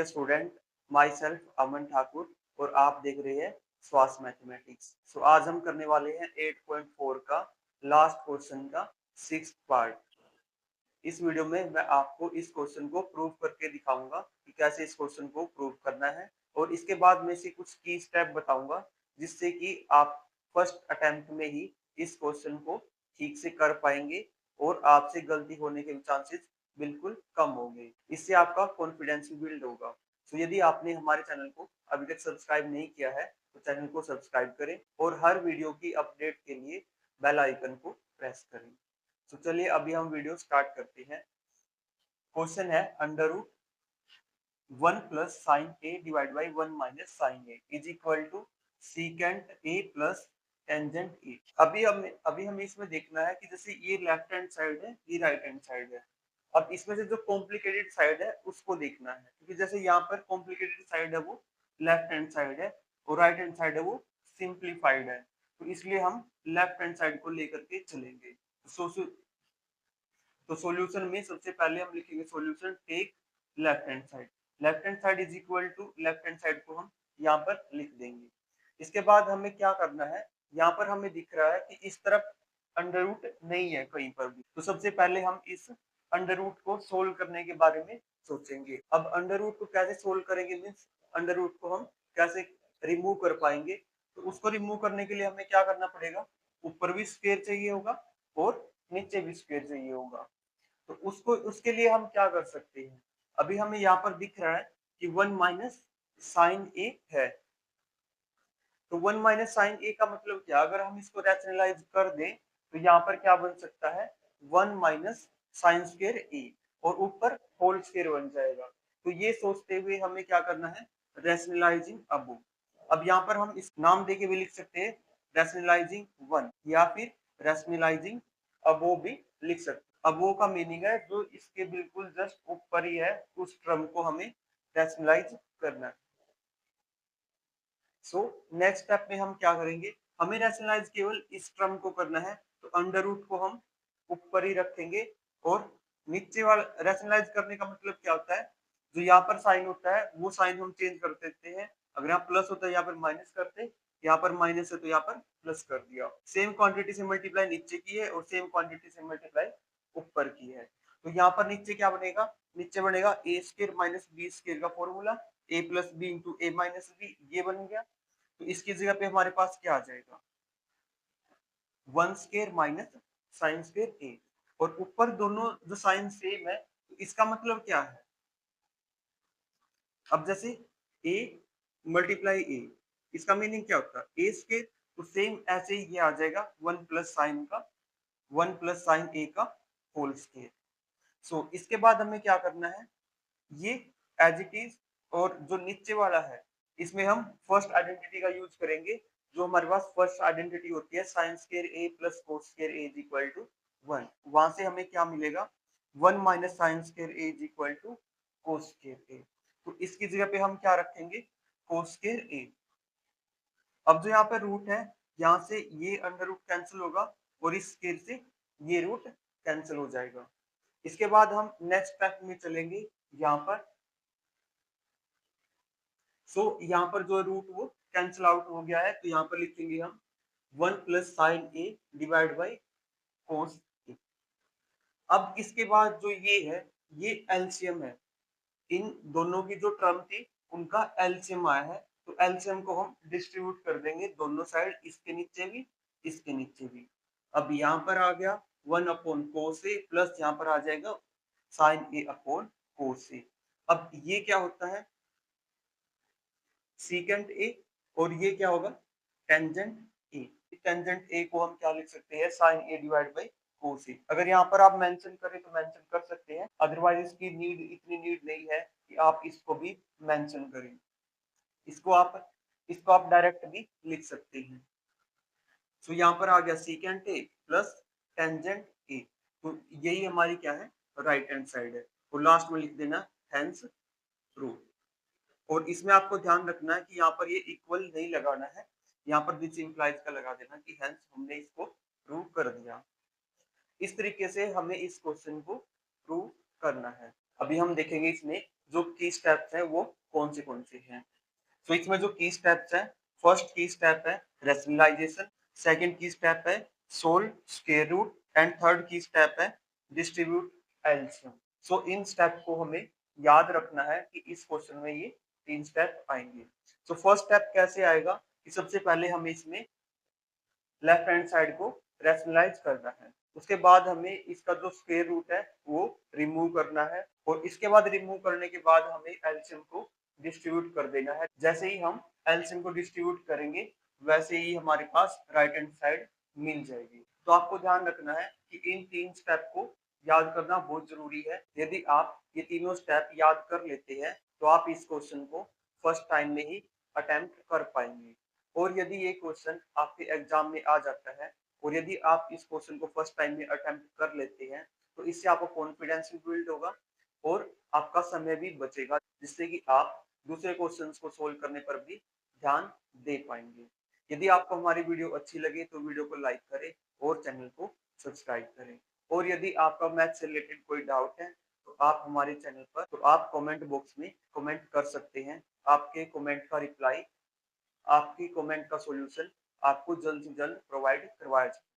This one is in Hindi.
डियर स्टूडेंट, माई सेल्फ अमन ठाकुर और आप देख रहे हैं स्वास मैथमेटिक्स। सो आज हम करने वाले हैं 8.4 का लास्ट क्वेश्चन का 6th पार्ट। इस वीडियो में मैं आपको इस क्वेश्चन को प्रूव करके दिखाऊंगा कि कैसे इस क्वेश्चन को प्रूव करना है, और इसके बाद में से कुछ की स्टेप बताऊंगा जिससे कि आप फर्स्ट अटेम्प्ट में ही इस क्वेश्चन को ठीक से कर पाएंगे और आपसे गलती होने के चांसेस बिल्कुल कम होंगे। इससे आपका कॉन्फिडेंस भी बिल्ड होगा। तो यदि आपने हमारे चैनल को अभी तक सब्सक्राइब नहीं किया है तो चैनल को सब्सक्राइब करें और हर वीडियो की अपडेट के लिए बेल आइकन को प्रेस करें। तो चलिए अभी हम वीडियो स्टार्ट करते हैं। क्वेश्चन है under root 1 plus sine A divide by 1 minus sine A is equal to secant A plus tangent A. अभी हमें इसमें देखना है कि जैसे ये लेफ्ट हैंड साइड है, ये राइट हैंड साइड है। अब इसमें से जो कॉम्प्लिकेटेड साइड है उसको देखना है, क्योंकि जैसे यहाँ पर कॉम्प्लिकेटेड साइड है वो लेफ्ट हैंड साइड है और राइट हैंड साइड है वो सिंप्लीफाइड है। तो इसलिए हम लेफ्ट हैंड साइड को लेकर के चलेंगे। तो सॉल्यूशन में सबसे पहले हम लिखेंगे solution take left hand side. Left hand side is equal to left hand side को हम यहाँ पर लिख देंगे। इसके बाद हमें क्या करना है, यहाँ पर हमें दिख रहा है कि इस तरफ अंडर रूट नहीं है कहीं पर भी। तो सबसे पहले हम इस अंडर रूट को सोल्व करने के बारे में सोचेंगे। अब अंडर रूट को कैसे सोल्व करेंगे, मीन्स अंडर रूट को हम कैसे रिमूव कर पाएंगे। तो उसको रिमूव करने के लिए हमें क्या करना पड़ेगा, ऊपर भी स्क्वायर चाहिए होगा और नीचे भी स्क्वायर चाहिए होगा। तो उसके लिए हम क्या कर सकते हैं, अभी हमें यहाँ पर दिख रहा है कि 1 माइनस साइन ए है। तो 1 माइनस साइन ए का मतलब क्या, अगर हम इसको रैशनलाइज कर दें तो यहाँ पर क्या बन सकता है 1 माइनस साइन स्क्वायर ए और ऊपर होल स्क्वायर बन जाएगा। तो ये सोचते हुए हमें क्या करना है, रैशनलाइजिंग अबोव। अब यहाँ पर हम इस नाम देके भी लिख सकते हैं रैशनलाइजिंग 1 या फिर रैशनलाइजिंग अबोव भी लिख सकते हैं। अबोव का मीनिंग है जो इसके बिल्कुल जस्ट ऊपर ही है, उस टर्म को हमें रैशनलाइज करना है। सो नेक्स्ट स्टेप में हम क्या करेंगे, हमें रैशनलाइज केवल इस टर्म को करना है। तो अंडर रूट को हम ऊपर ही रखेंगे और नीचे वाला रैशनलाइज करने का मतलब क्या होता है, जो यहाँ पर साइन होता है वो साइन हम चेंज कर देते हैं। अगर यहाँ प्लस होता है यहाँ पर माइनस करते, यहाँ पर माइनस है तो यहाँ पर प्लस कर दिया। सेम क्वांटिटी से मल्टीप्लाई नीचे की है और सेम क्वांटिटी से मल्टीप्लाई ऊपर की है। तो यहाँ पर नीचे क्या बनेगा, नीचे बनेगा ए स्क्वायर माइनस बी स्क्वायर का फॉर्मूला, ए प्लस बी इंटू ए माइनस बी, ये बन गया। तो इसकी जगह पे हमारे पास क्या आ जाएगा, 1 स्क्वायर माइनस साइन स्क्वायर ए, और ऊपर दोनों जो साइन सेम है तो इसका मतलब क्या है, अब जैसे a मल्टीप्लाई a, इसका मीनिंग क्या होता है a स्क्वायर, तो सेम ऐसे ही ये आ जाएगा 1 प्लस साइन का 1 प्लस साइन a का होल स्क्वायर। सो इसके बाद हमें क्या करना है, ये एज इट इज, और जो नीचे वाला है इसमें हम फर्स्ट आइडेंटिटी का यूज करेंगे। जो हमारे पास फर्स्ट आइडेंटिटी होती है sine square a plus cos square a is equal to 1, वहां से हमें क्या मिलेगा 1 minus sine square a is equal to cos square a। तो इसकी जगह पे हम क्या रखेंगे कोस स्क्वायर a। अब जो यहाँ पे रूट है, यहाँ से ये अंडर रूट कैंसिल होगा और इस स्क्वायर से ये रूट कैंसिल हो जाएगा। इसके बाद हम नेक्स्ट स्टेप में चलेंगे। यहाँ पर यहाँ पर जो रूट वो कैंसिल आउट हो गया है, तो यहाँ पर लिखेंगे हम 1 plus sine A divide by cos A. अब इसके बाद जो ये है ये एलसीएम है, इन दोनों की जो टर्म थी उनका एलसीएम आया है। तो एलसीएम को हम डिस्ट्रीब्यूट कर देंगे दोनों साइड, इसके नीचे भी इसके नीचे भी। अब यहाँ पर आ गया 1 अपॉन कोस ए प्लस यहाँ पर आ जाएगा sign A upon cos A. अब ये क्या होता है सीकेंट ए, और ये क्या होगा टेंजेंट ए। टेंजेंट ए को हम क्या लिख सकते हैं sine A divide by cos A. अगर यहाँ पर आप मेंशन करें तो मेंशन कर सकते हैं, अदरवाइज इसकी नीड इतनी नीड नहीं है कि आप इसको भी मेंशन करें। इसको आप डायरेक्ट भी लिख सकते हैं। तो यहाँ पर आ गया सीकेंट ए प्लस टेंजेंट ए, तो यही हमारी क्या है राइट हैंड साइड है। और लास्ट में लिख देना हेंस प्रूव। और इसमें आपको ध्यान रखना है कि यहाँ पर ये इक्वल नहीं लगाना है, यहाँ पर दिस इंप्लाइज का लगा देना कि हेंस हमने इसको प्रूव कर दिया। इस तरीके से हमें इस क्वेश्चन को प्रूव करना है। अभी हम देखेंगे इसमें जो की स्टेप्स हैं वो कौन से हैं। तो इसमें जो की स्टेप्स हैं, फर्स्ट की स्टेप है रैशनलाइजेशन, सेकंड की स्टेप है solve square root and third की स्टेप है डिस्ट्रीब्यूट एलसीएम। सो इन स्टेप को हमें याद रखना है कि इस क्वेश्चन में ये 3 स्टेप आएंगे। तो फर्स्ट स्टेप कैसे आएगा कि सबसे पहले हमें इसमें लेफ्ट हैंड साइड को रैशनलाइज करना है। उसके बाद हमें इसका जो स्क्वायर रूट है वो रिमूव करना है और इसके बाद रिमूव करने के बाद हमें एलसीएम को डिस्ट्रीब्यूट कर देना है। जैसे ही हम एलसीएम को डिस्ट्रीब्यूट करेंगे वैसे ही हमारे पास राइट हैंड साइड मिल जाएगी। तो आपको ध्यान रखना है कि इन 3 स्टेप को याद करना बहुत जरूरी है। यदि आप ये तीनों स्टेप याद कर लेते हैं तो आप इस क्वेश्चन को फर्स्ट टाइम में ही अटेम्प्ट कर पाएंगे। और यदि ये क्वेश्चन आपके एग्जाम में आ जाता है और यदि आप इस क्वेश्चन को फर्स्ट टाइम में अटेम्प्ट कर लेते हैं तो इससे आपका कॉन्फिडेंस भी बिल्ड होगा और आपका समय भी बचेगा, जिससे कि आप दूसरे क्वेश्चंस को सोल्व करने पर भी ध्यान दे पाएंगे। यदि आपको हमारी वीडियो अच्छी लगे तो वीडियो को लाइक करें और चैनल को सब्सक्राइब करें। और यदि आपका मैथ से रिलेटेड कोई डाउट है तो आप हमारे चैनल पर तो आप कमेंट बॉक्स में कमेंट कर सकते हैं। आपके कमेंट का रिप्लाई, आपकी कमेंट का सॉल्यूशन आपको जल्द से जल्द प्रोवाइड करवाया जाए।